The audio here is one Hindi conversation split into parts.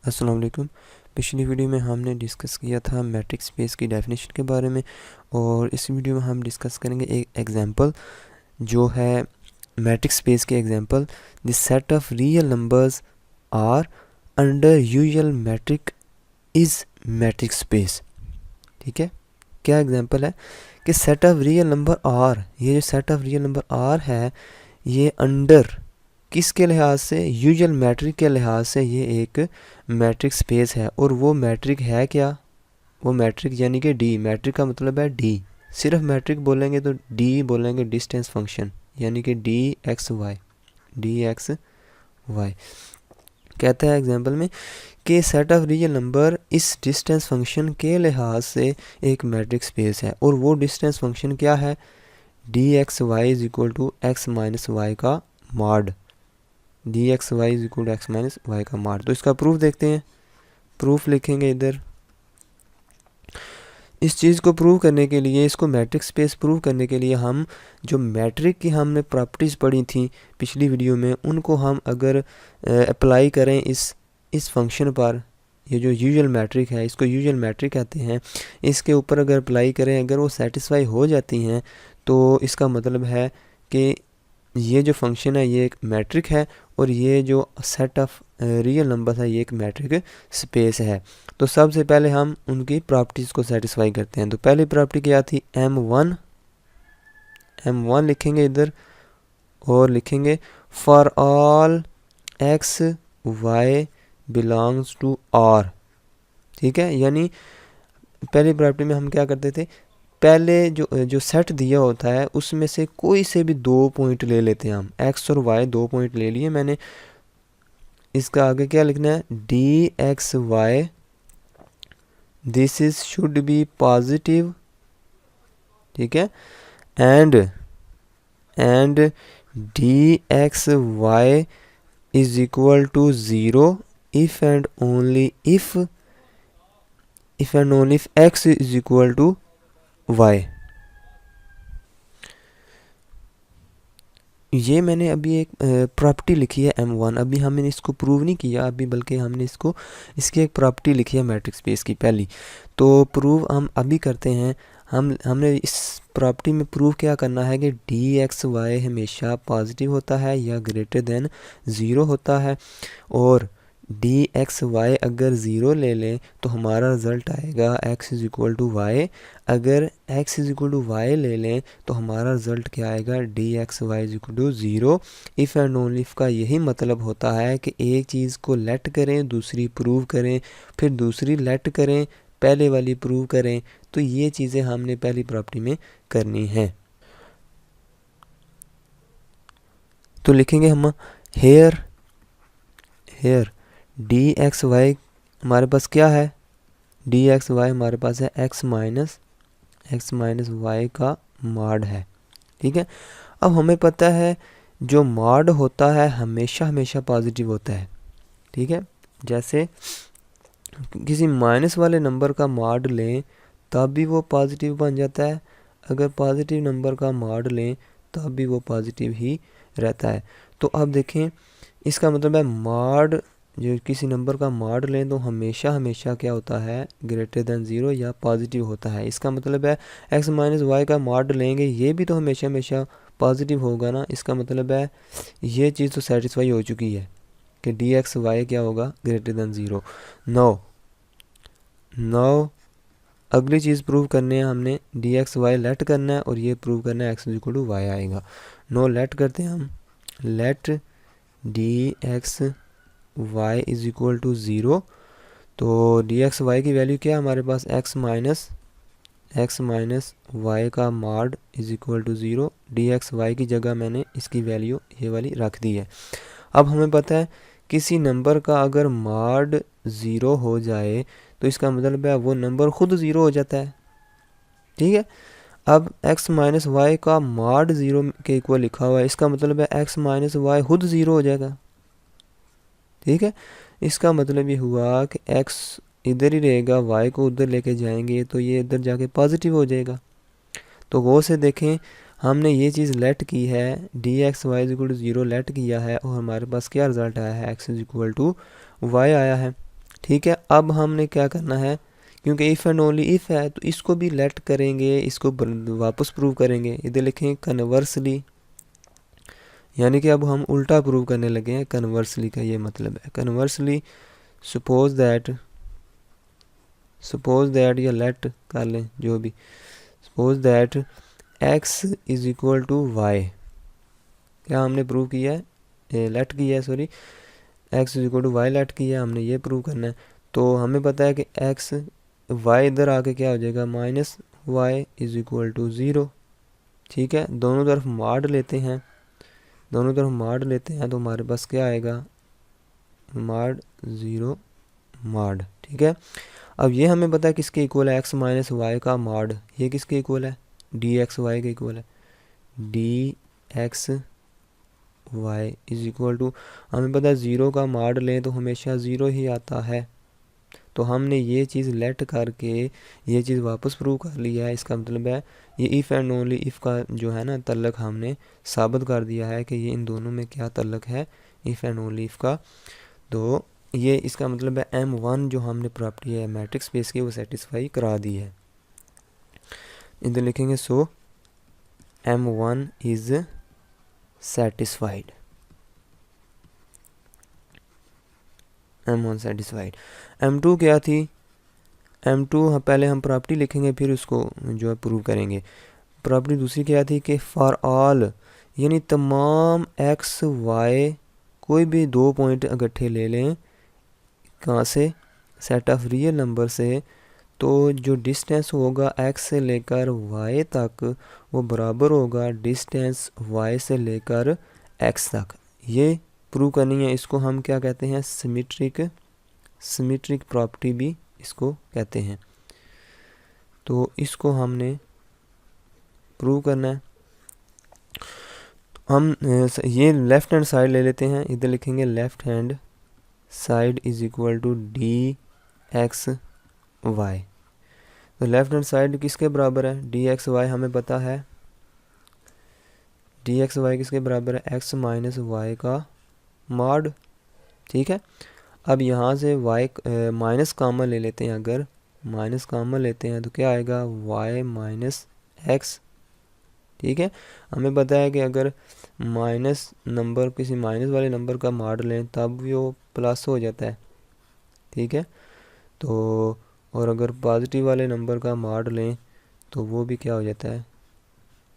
अस्सलाम वालेकुम। पिछली वीडियो में हमने डिस्कस किया था मैट्रिक्स स्पेस की डेफिनेशन के बारे में, और इस वीडियो में हम डिस्कस करेंगे एक एग्जांपल जो है मैट्रिक्स स्पेस के example. This set of real numbers R under usual metric is metrics space. ठीक है, क्या एग्जांपल है कि set of real number R, ये जो set of real number R है ये अंडर किसके लिहाज से, यूजुअल मैट्रिक के लिहाज से ये एक मैट्रिक स्पेस है। और वो मैट्रिक है क्या, वो मैट्रिक यानी कि डी, मैट्रिक का मतलब है डी। सिर्फ मैट्रिक बोलेंगे तो डी बोलेंगे डिस्टेंस फंक्शन, यानी कि डी एक्स वाई। कहता है एग्जांपल में कि सेट ऑफ रियल नंबर इस डिस्टेंस फंक्शन के लिहाज से एक मैट्रिक स्पेस है, और वो डिस्टेंस फंक्शन क्या है, D X Y is equal to X minus Y का mod. D X Y is equal to X minus Y का मॉड। तो इसका प्रूफ देखते हैं। प्रूफ लिखेंगे इधर। इस चीज़ को प्रूव करने के लिए, इसको मैट्रिक स्पेस प्रूव करने के लिए हम जो मैट्रिक की हमने प्रॉपर्टीज़ पढ़ी थी पिछली वीडियो में, उनको हम अगर अप्लाई करें इस फंक्शन पर, ये जो यूजुअल मैट्रिक है इसको यूजुअल मैट्रिक कहते हैं, इसके ऊपर अगर अप्लाई करें, अगर वो सेटिस्फाई हो जाती हैं तो इसका मतलब है कि ये जो फंक्शन है ये एक मैट्रिक है, और ये जो सेट ऑफ रियल नंबर है ये एक मैट्रिक स्पेस है। तो सबसे पहले हम उनकी प्रॉपर्टीज़ को सेटिस्फाई करते हैं। तो पहली प्रॉपर्टी क्या थी, M1 लिखेंगे इधर, और लिखेंगे for all X Y belongs to R. ठीक है, यानी पहली प्रॉपर्टी में हम क्या करते थे, पहले जो सेट दिया होता है उसमें से कोई से भी 2 पॉइंट ले लेते हैं हम, एक्स और वाई 2 पॉइंट ले लिए मैंने। इसका आगे क्या लिखना है, D X Y this is should be positive. ठीक है, and D X Y is equal to 0 if and only if X is equal to Y. ये मैंने अभी एक प्रॉपर्टी लिखी है M1, अभी हमने इसको प्रूव नहीं किया अभी, बल्कि हमने इसकी एक प्रॉपर्टी लिखी है मैट्रिक्स स्पेस की पहली। तो प्रूव हम अभी करते हैं। हमने इस प्रॉपर्टी में प्रूव क्या करना है कि डी एक्स वाई हमेशा पॉजिटिव होता है या ग्रेटर देन 0 होता है, और डी एक्स वाई अगर 0 ले लें तो हमारा रिज़ल्ट आएगा X is equal to Y. अगर X is equal to Y ले लें तो हमारा रिज़ल्ट क्या आएगा, D X Y is equal to 0। If and only if का यही मतलब होता है कि एक चीज़ को लेट करें, दूसरी प्रूव करें, फिर दूसरी लेट करें, पहले वाली प्रूव करें। तो ये चीज़ें हमने पहली प्रॉपर्टी में करनी है। तो लिखेंगे हम हेयर डी एक्स वाई हमारे पास क्या है, डी एक्स वाई हमारे पास है एक्स माइनस वाई का मॉड है। ठीक है, अब हमें पता है जो मॉड होता है हमेशा पॉजिटिव होता है। ठीक है, जैसे किसी माइनस वाले नंबर का मॉड लें तब भी वो पॉजिटिव बन जाता है, अगर पॉजिटिव नंबर का मॉड लें तब भी वो पॉजिटिव ही रहता है। तो अब देखें, इसका मतलब है मॉड, जो किसी नंबर का मॉड लें तो हमेशा क्या होता है, ग्रेटर देन 0 या पॉजिटिव होता है। इसका मतलब है एक्स माइनस वाई का मॉड लेंगे, ये भी तो हमेशा पॉजिटिव होगा ना। इसका मतलब है ये चीज़ तो सेटिस्फाई हो चुकी है कि डी एक्स वाई क्या होगा, ग्रेटर देन 0। नाउ अगली चीज़ प्रूव करने है हमने, डी एक्स वाई लेट करना है और ये प्रूव करना है एक्स इक्वल टू वाई आएगा। नो लेट करते हैं हम, let D X Y is equal to 0। तो डी एक्स वाई की वैल्यू क्या है हमारे पास, एक्स माइनस वाई का mod is equal to 0। D X Y की जगह मैंने इसकी वैल्यू ये वाली रख दी है। अब हमें पता है किसी नंबर का अगर मॉड 0 हो जाए तो इसका मतलब है वो नंबर खुद 0 हो जाता है। ठीक है, अब x माइनस वाई का मॉड 0 के इक्वल लिखा हुआ है, इसका मतलब है x माइनस वाई खुद 0 हो जाएगा। ठीक है, इसका मतलब ये हुआ कि x इधर ही रहेगा, y को उधर लेके जाएंगे तो ये इधर जाके पॉजिटिव हो जाएगा। तो गौर से देखें, हमने ये चीज़ लेट की है, D X Y is equal to 0 let किया है, और हमारे पास क्या रिजल्ट आया है, X is equal to Y आया है। ठीक है, अब हमने क्या करना है, क्योंकि इफ़ एंड ओनली इफ़ है तो इसको भी लेट करेंगे, इसको वापस प्रूव करेंगे। इधर लिखेंगे कन्वर्सली, यानी कि अब हम उल्टा प्रूव करने लगे हैं। कन्वर्सली का ये मतलब है, कन्वर्सली सपोज दैट या लेट कर लें जो भी, suppose that x is equal to Y. क्या हमने प्रूव किया है, लेट किया है, sorry, x is equal to Y let किया है, हमने ये प्रूव करना है। तो हमें पता है कि x y इधर आके क्या हो जाएगा, minus Y is equal to 0। ठीक है, दोनों तरफ माड लेते हैं, तो हमारे पास क्या आएगा, माड 0 माड। ठीक है, अब ये हमें पता है किसके इक्वल है, x माइनस वाई का माड, ये किसके इक्वल है, डी एक्स वाई के इक्वल है। D X Y is equal to, हमें पता है 0 का माड लें तो हमेशा 0 ही आता है। तो हमने ये चीज़ लेट करके ये चीज़ वापस प्रूव कर लिया है। इसका मतलब है ये इफ़ एंड ओनली इफ़ का जो है ना तल्लक हमने साबित कर दिया है कि ये इन दोनों में क्या तल्लक है, इफ़ एंड ओनली इफ़ का। तो ये इसका मतलब है M1 जो हमने प्रॉपर्टी है मैट्रिक्स स्पेस की वो सेटिस्फाई करा दी है। इधर लिखेंगे सो M1 is satisfied, M1 satisfied. M2 क्या थी, M2 पहले हम प्रॉपर्टी लिखेंगे फिर उसको जो है प्रूव करेंगे। प्रॉपर्टी दूसरी क्या थी कि फॉर ऑल, यानी तमाम x y कोई भी 2 पॉइंट इकट्ठे ले लें, कहाँ से, सेट ऑफ रियल नंबर से, तो जो डिस्टेंस होगा x से लेकर y तक वो बराबर होगा डिस्टेंस y से लेकर x तक। ये प्रूव करनी है, इसको हम क्या कहते हैं, सिमेट्रिक प्रॉपर्टी भी इसको कहते हैं। तो इसको हमने प्रूव करना है। हम ये लेफ़्ट हैंड साइड ले लेते हैं, इधर लिखेंगे left hand side is equal to D X Y. तो लेफ़्ट हैंड साइड किसके बराबर है, डी एक्स वाई, हमें पता है डी एक्स वाई किसके बराबर है, एक्स माइनस वाई का मॉड। ठीक है, अब यहाँ से वाई माइनस कॉमन ले लेते हैं, अगर माइनस कॉमन लेते हैं तो क्या आएगा, वाई माइनस एक्स। ठीक है, हमें पता है कि अगर माइनस नंबर किसी माइनस वाले नंबर का मॉड लें तब भी वो प्लस हो जाता है। ठीक है, तो और अगर पॉजिटिव वाले नंबर का मॉड लें तो वो भी क्या हो जाता है,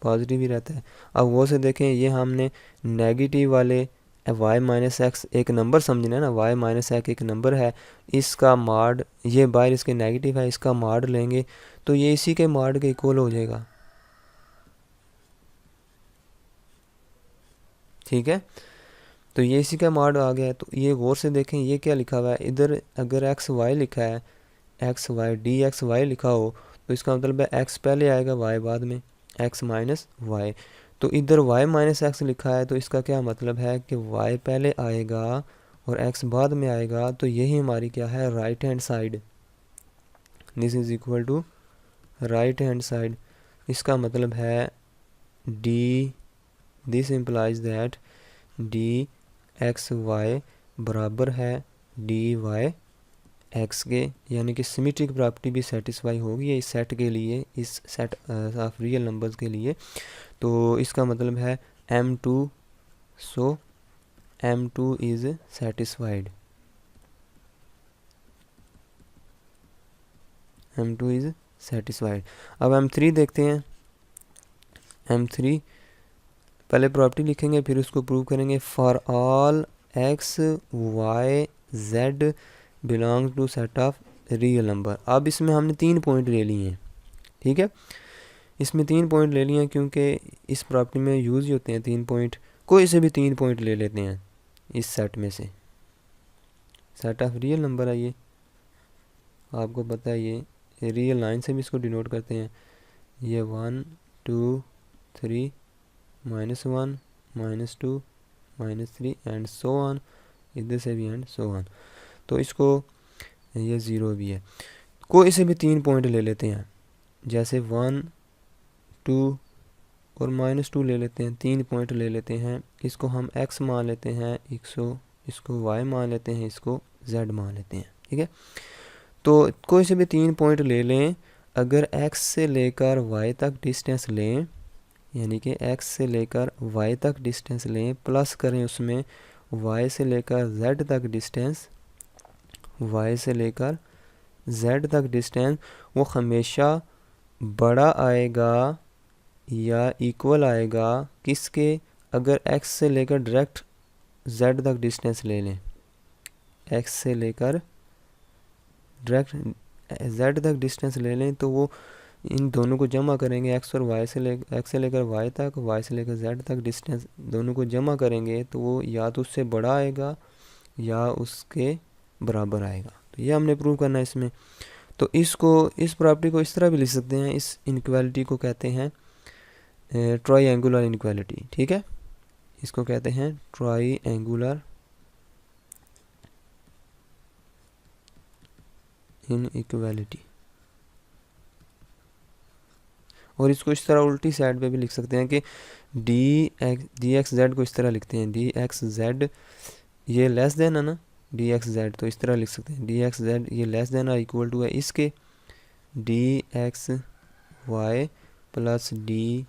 पॉजिटिव ही रहता है। अब वो से देखें, ये हमने नेगेटिव वाले y माइनस एक्स एक नंबर समझना है ना, y माइनस एक्स एक नंबर है, इसका मॉड ये बाहर इसके नेगेटिव है, इसका मॉड लेंगे तो ये इसी के मॉड के इक्वल हो जाएगा। ठीक है, तो ये इसी का मॉड आ गया है। तो ये गौर से देखें, ये क्या लिखा हुआ है इधर, अगर एक्स वाई लिखा है, X Y D X Y लिखा हो तो इसका मतलब है एक्स पहले आएगा वाई बाद में, एक्स माइनस वाई। तो इधर y माइनस एक्स लिखा है तो इसका क्या मतलब है कि y पहले आएगा और x बाद में आएगा। तो यही हमारी क्या है, right hand side, this is equal to right hand side. इसका मतलब है D, this implies that D X Y बराबर है डी वाई एक्स के, यानी कि सिमेट्रिक प्रॉपर्टी भी सेटिस्फाई होगी इस सेट के लिए, इस सेट ऑफ रियल नंबर्स के लिए। तो इसका मतलब है M2, so M2 is satisfied, M2 is satisfied. अब M3 देखते हैं। M3 पहले प्रॉपर्टी लिखेंगे फिर उसको प्रूव करेंगे। For all x y z belong to set of real number. अब इसमें हमने 3 पॉइंट ले लिए हैं। ठीक है, इसमें 3 पॉइंट ले लिए हैं क्योंकि इस प्रॉपर्टी में यूज़ ही होते हैं 3 पॉइंट। कोई से भी 3 पॉइंट ले लेते हैं इस सेट में से, सेट ऑफ रियल नंबर है ये, आपको पता है ये रियल लाइन से भी इसको डिनोट करते हैं। ये 1 2 3 -1 -2 -3 एंड सो ऑन, इधर से भी एंड सो ऑन। तो इसको ये 0 भी है। कोई से भी 3 पॉइंट ले लेते हैं, जैसे 1 2 और -2 ले लेते हैं, 3 पॉइंट ले लेते हैं। इसको हम x मान लेते हैं, इसको y मान लेते हैं, इसको z मान लेते हैं। ठीक है। तो कोई से भी 3 पॉइंट ले लें, अगर x से लेकर y तक डिस्टेंस लें, यानी कि x से लेकर y तक डिस्टेंस लें, प्लस करें उसमें y से लेकर z तक डिस्टेंस, y से लेकर z तक डिस्टेंस, वो हमेशा बड़ा आएगा या इक्वल आएगा किसके, अगर x से लेकर डायरेक्ट z तक डिस्टेंस ले लें, x से लेकर डायरेक्ट z तक डिस्टेंस ले लें, तो वो इन दोनों को जमा करेंगे, x और y से x से लेकर y तक, y से लेकर z तक डिस्टेंस, दोनों को जमा करेंगे तो वो या तो उससे बड़ा आएगा या उसके बराबर आएगा। तो ये हमने प्रूव करना है इसमें। तो इस प्रॉपर्टी को इस तरह भी लिख सकते हैं, इस इनक्वालिटी को कहते हैं ट्राईएंगुलर इनक्वालिटी। ठीक है, इसको कहते हैं ट्राईएंगुलर इनइक्वालिटी। और इसको इस तरह उल्टी साइड पे भी लिख सकते हैं कि डी एक्स जेड को इस तरह लिखते हैं, डी एक्स जेड ये लेस देन है ना डी एक्स जेड, तो इस तरह लिख सकते हैं डी एक्स जेड ये लेस देन और इक्वल टू है इसके D X Y plus D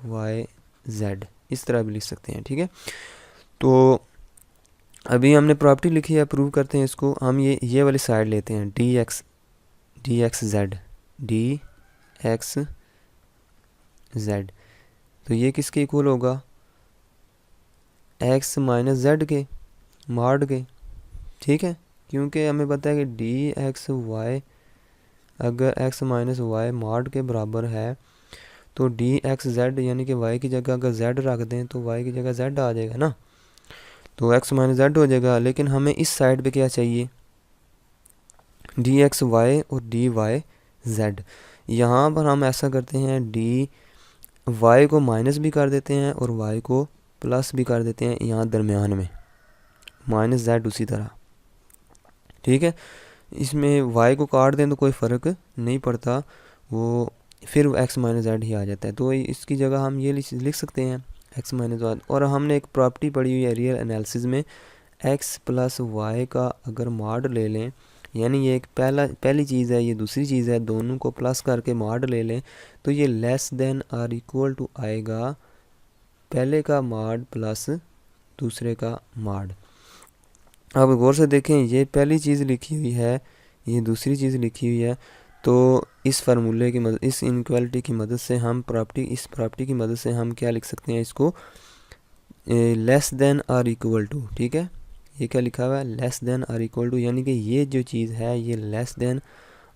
Y Z, इस तरह भी लिख सकते हैं। ठीक है, तो अभी हमने प्रॉपर्टी लिखी है, प्रूव करते हैं इसको। हम ये वाली साइड लेते हैं, D X Z, D X Z, तो ये किसके इक्वल होगा, एक्स माइनस जेड के मॉड के। ठीक है, क्योंकि हमें पता है कि डी एक्स वाई अगर एक्स माइनस वाई मॉड के बराबर है तो डी एक्स जेड यानी कि वाई की जगह अगर जेड रख दें तो वाई की जगह जेड आ जाएगा ना, तो एक्स माइनस जेड हो जाएगा। लेकिन हमें इस साइड पे क्या चाहिए, डी एक्स वाई और डी वाई जेड। यहाँ पर हम ऐसा करते हैं, डी वाई को माइनस भी कर देते हैं और वाई को प्लस भी कर देते हैं, यहाँ दरमियान में माइनस जेड उसी तरह। ठीक है, इसमें वाई को काट दें तो कोई फ़र्क नहीं पड़ता, वो फिर एक्स माइनस जेड ही आ जाता है। तो इसकी जगह हम ये लिख सकते हैं एक्स माइनस वाई। और हमने एक प्रॉपर्टी पढ़ी हुई है रियल एनालिसिस में, एक्स प्लस वाई का अगर मॉड ले लें, यानी ये एक पहली चीज़ है, ये दूसरी चीज़ है, दोनों को प्लस करके मॉड ले लें तो ये लेस देन और इक्वल टू आएगा पहले का मॉड प्लस दूसरे का मॉड। अब गौर से देखें, ये पहली चीज़ लिखी हुई है, ये दूसरी चीज़ लिखी हुई है, तो इस फार्मूले की मदद, इस इनक्वालिटी की मदद से हम इस प्रॉपर्टी की मदद से हम क्या लिख सकते हैं, इसको लेस देन और इक्वल टू। ठीक है, ये क्या लिखा हुआ है, लेस देन और इक्वल टू, यानी कि ये जो चीज़ है ये लेस देन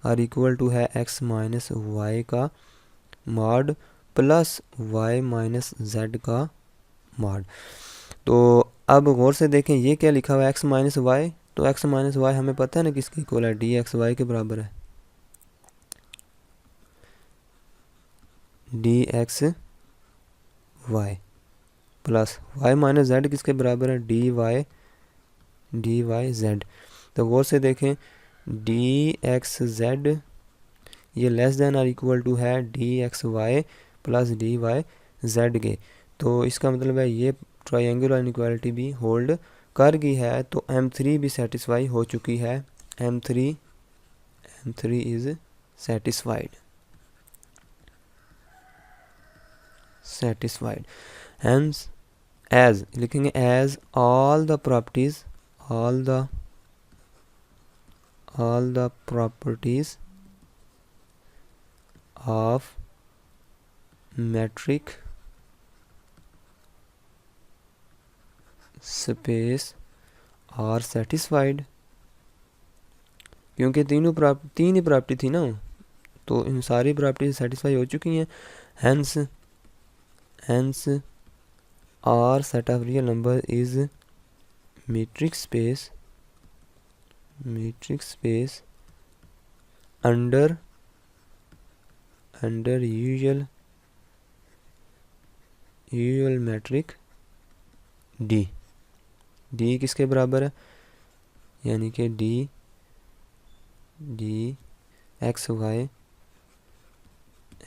और इक्वल टू है एक्स माइनस वाई का mod plus Y minus Z का मॉड। तो अब गौर से देखें, ये क्या लिखा हुआ है एक्स माइनस वाई, तो एक्स माइनस वाई हमें पता है ना किसके इक्वल है, डी एक्स वाई के बराबर है, D X Y plus Y minus Z किसके बराबर है, डी वाई जेड। तो गौर से देखें, डी एक्स जेड ये लेस देन और इक्वल टू है D X Y plus D Y Z के। तो इसका मतलब है ये ट्रायंगुलर इनइक्वालिटी भी होल्ड कर गई है, तो M3 भी सेटिस्फाई हो चुकी है, M3 is satisfied. Hence as लिखेंगे as all the properties of metric space are satisfied। क्योंकि तीन ही प्रॉपर्टी थी ना, तो इन सारी प्रॉपर्टी सेटिस्फाई हो चुकी हैं। hence R set of real number is metric space under usual metric D किसके बराबर है, यानी कि D X Y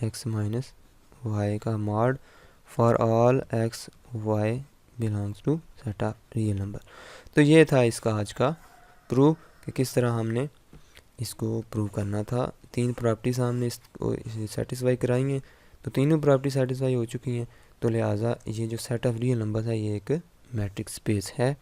X minus Y का mod for all X Y belongs to set of real number. तो ये था इसका आज का प्रूफ कि किस तरह हमने इसको प्रूव करना था। 3 प्रॉपर्टीज़ हमने इसको सेटिस्फाई कराई हैं, तो तीनों प्रॉपर्टी सेटिस्फाई हो चुकी हैं, तो लिहाजा ये जो सेट ऑफ रियल नंबर्स है ये एक मैट्रिक्स स्पेस है।